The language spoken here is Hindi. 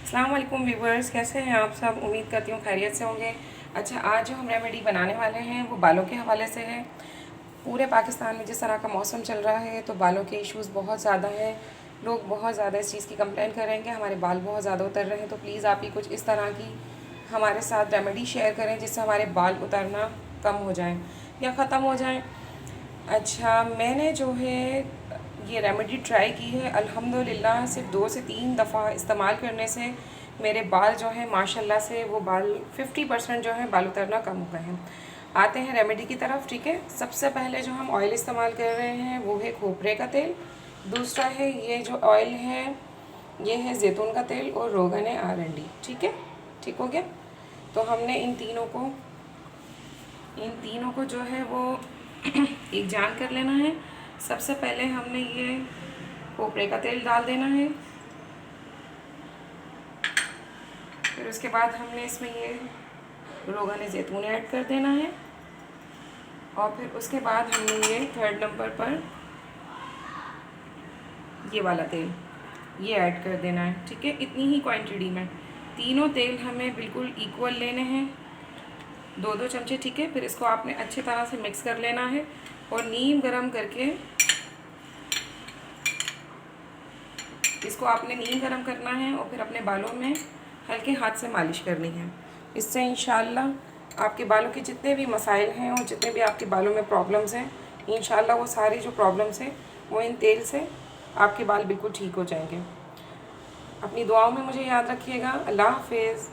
अस्सलाम वालेकुम व्यूवर्स, कैसे हैं आप सब। उम्मीद करती हूँ खैरियत से होंगे। अच्छा, आज जो हम रेमेडी बनाने वाले हैं वो बालों के हवाले से है। पूरे पाकिस्तान में जिस तरह का मौसम चल रहा है तो बालों के इश्यूज़ बहुत ज़्यादा हैं। लोग बहुत ज़्यादा इस चीज़ की कंप्लेन कर रहे हैं कि हमारे बाल बहुत ज़्यादा उतर रहे हैं। तो प्लीज़ आप ही कुछ इस तरह की हमारे साथ रेमेडी शेयर करें जिससे हमारे बाल उतरना कम हो जाएँ या ख़त्म हो जाएँ। अच्छा, मैंने जो है ये रेमेडी ट्राई की है, अल्हम्दुलिल्लाह सिर्फ 2 से 3 दफ़ा इस्तेमाल करने से मेरे बाल जो है माशाल्लाह से वो बाल 50% जो है बाल उतरना कम हो गए हैं। आते हैं रेमेडी की तरफ। ठीक है, सबसे पहले जो हम ऑयल इस्तेमाल कर रहे हैं वो है खोपरे का तेल। दूसरा है ये जो ऑयल है ये है ज़ैतून का तेल और रोगन आरंडी। ठीक है, ठीक हो गया। तो हमने इन तीनों को जो है वो एक जान कर लेना है। सबसे पहले हमने ये खोपरे का तेल डाल देना है, फिर उसके बाद हमने इसमें ये रोगन ज़ैतून ऐड कर देना है और फिर उसके बाद हमने ये 3rd नंबर पर ये वाला तेल ये ऐड कर देना है। ठीक है, इतनी ही क्वांटिटी में तीनों तेल हमें बिल्कुल इक्वल लेने हैं, 2-2 चमचे। ठीक है, फिर इसको आपने अच्छी तरह से मिक्स कर लेना है और नीम गरम करके इसको आपने नीम गरम करना है और फिर अपने बालों में हल्के हाथ से मालिश करनी है। इससे इंशाल्लाह आपके बालों के जितने भी मसाइल हैं और जितने भी आपके बालों में प्रॉब्लम्स हैं, इंशाल्लाह वो सारी जो प्रॉब्लम्स हैं वो इन तेल से आपके बाल बिल्कुल ठीक हो जाएंगे। अपनी दुआओं में मुझे याद रखिएगा। अल्लाह हाफिज़।